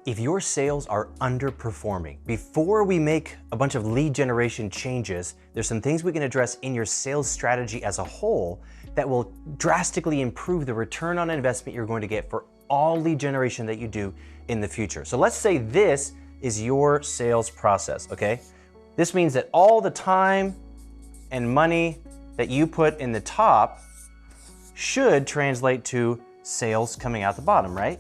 If your sales are underperforming, before we make a bunch of lead generation changes, there's some things we can address in your sales strategy as a whole that will drastically improve the return on investment you're going to get for all lead generation that you do in the future. So let's say this is your sales process, okay? This means that all the time and money that you put in the top should translate to sales coming out the bottom, right?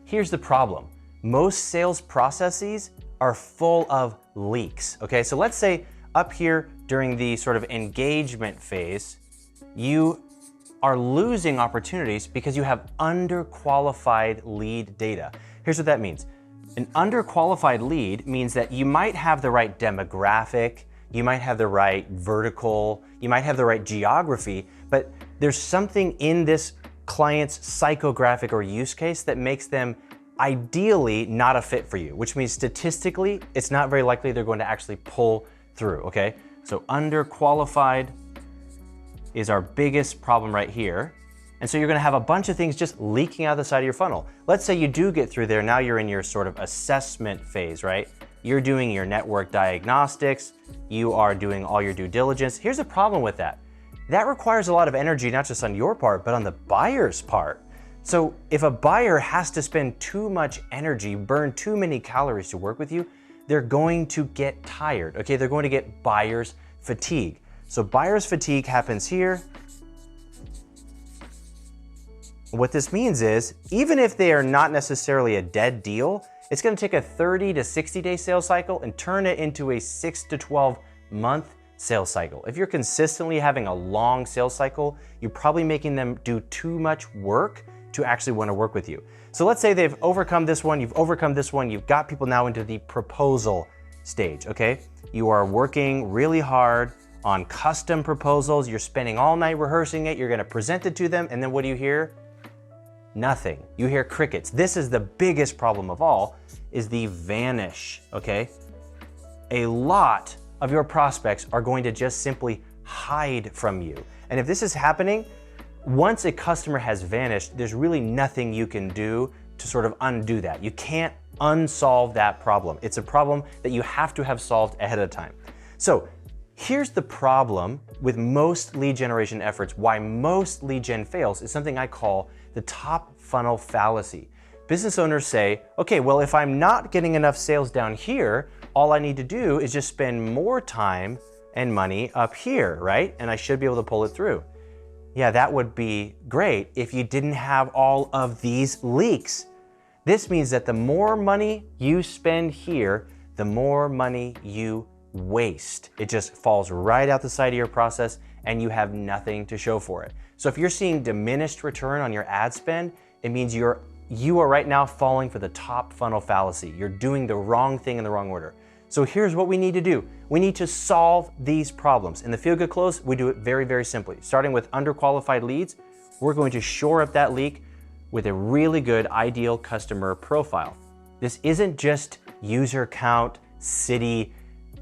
Here's the problem. Most sales processes are full of leaks, okay? So let's say up here during the sort of engagement phase, you are losing opportunities because you have underqualified lead data. Here's what that means. An underqualified lead means that you might have the right demographic, you might have the right vertical, you might have the right geography, but there's something in this client's psychographic or use case that makes them ideally not a fit for you, which means statistically, it's not very likely they're going to actually pull through, okay? So underqualified is our biggest problem right here. And so you're gonna have a bunch of things just leaking out the side of your funnel. Let's say you do get through there, now you're in your sort of assessment phase, right? You're doing your network diagnostics, you are doing all your due diligence. Here's the problem with that. That requires a lot of energy, not just on your part, but on the buyer's part. So if a buyer has to spend too much energy, burn too many calories to work with you, they're going to get tired, okay? They're going to get buyer's fatigue. So buyer's fatigue happens here. What this means is, even if they are not necessarily a dead deal, it's gonna take a 30 to 60 day sales cycle and turn it into a 6 to 12 month sales cycle. If you're consistently having a long sales cycle, you're probably making them do too much work to actually want to work with you. So let's say they've overcome this one, you've overcome this one, you've got people now into the proposal stage, okay? You are working really hard on custom proposals, you're spending all night rehearsing it, you're gonna present it to them, and then what do you hear? Nothing. You hear crickets. This is the biggest problem of all, is the vanish, okay? A lot of your prospects are going to just simply hide from you. And if this is happening, once a customer has vanished, there's really nothing you can do to sort of undo that. You can't unsolve that problem. It's a problem that you have to have solved ahead of time. So here's the problem with most lead generation efforts, why most lead gen fails, is something I call the top funnel fallacy. Business owners say, okay, well, if I'm not getting enough sales down here, all I need to do is just spend more time and money up here, right? And I should be able to pull it through. Yeah, that would be great if you didn't have all of these leaks. This means that the more money you spend here, the more money you waste. It just falls right out the side of your process and you have nothing to show for it. So if you're seeing diminished return on your ad spend, it means you are right now falling for the top funnel fallacy. You're doing the wrong thing in the wrong order. So here's what we need to do. We need to solve these problems. In the Feel Good Close, we do it very, very simply. Starting with underqualified leads, we're going to shore up that leak with a really good ideal customer profile. This isn't just user count, city,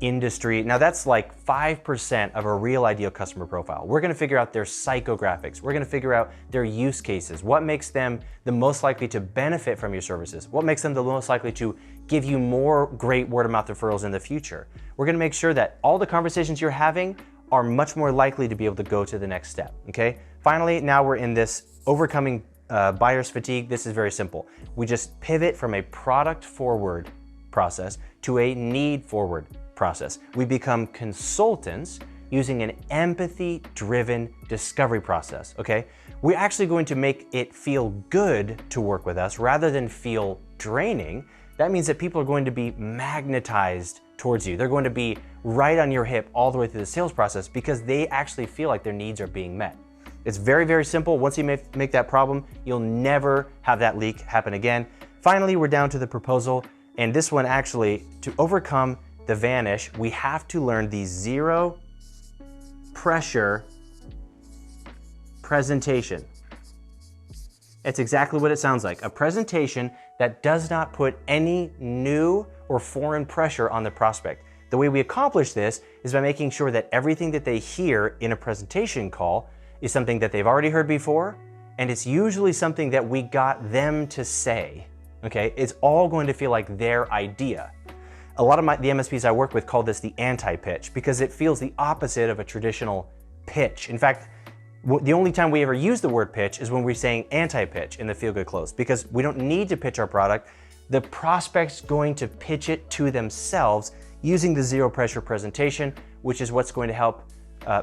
industry. Now that's like 5% of a real ideal customer profile. We're gonna figure out their psychographics. We're gonna figure out their use cases. What makes them the most likely to benefit from your services? What makes them the most likely to give you more great word of mouth referrals in the future? We're gonna make sure that all the conversations you're having are much more likely to be able to go to the next step, okay? Finally, now we're in this overcoming buyer's fatigue. This is very simple. We just pivot from a product forward process to a need forward process. We become consultants using an empathy-driven discovery process, okay? We're actually going to make it feel good to work with us rather than feel draining. That means that people are going to be magnetized towards you. They're going to be right on your hip all the way through the sales process because they actually feel like their needs are being met. It's very, very simple. Once you make that problem, you'll never have that leak happen again. Finally, we're down to the proposal. And this one actually, to overcome the vanish, we have to learn the zero pressure presentation. It's exactly what it sounds like, a presentation that does not put any new or foreign pressure on the prospect. The way we accomplish this is by making sure that everything that they hear in a presentation call is something that they've already heard before, and it's usually something that we got them to say, okay? It's all going to feel like their idea. A lot of the MSPs I work with call this the anti-pitch because it feels the opposite of a traditional pitch. In fact, the only time we ever use the word pitch is when we're saying anti-pitch in the Feel Good Close, because we don't need to pitch our product. The prospect's going to pitch it to themselves using the zero pressure presentation, which is what's going to help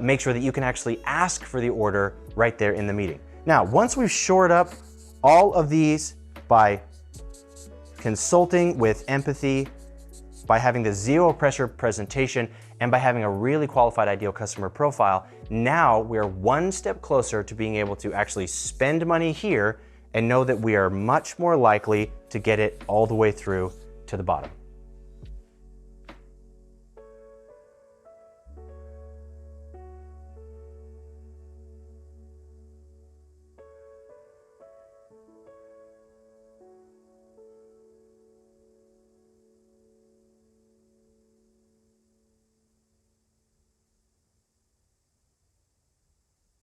make sure that you can actually ask for the order right there in the meeting. Now, once we've shored up all of these by consulting with empathy, by having the zero pressure presentation, and by having a really qualified ideal customer profile, now we're one step closer to being able to actually spend money here and know that we are much more likely to get it all the way through to the bottom.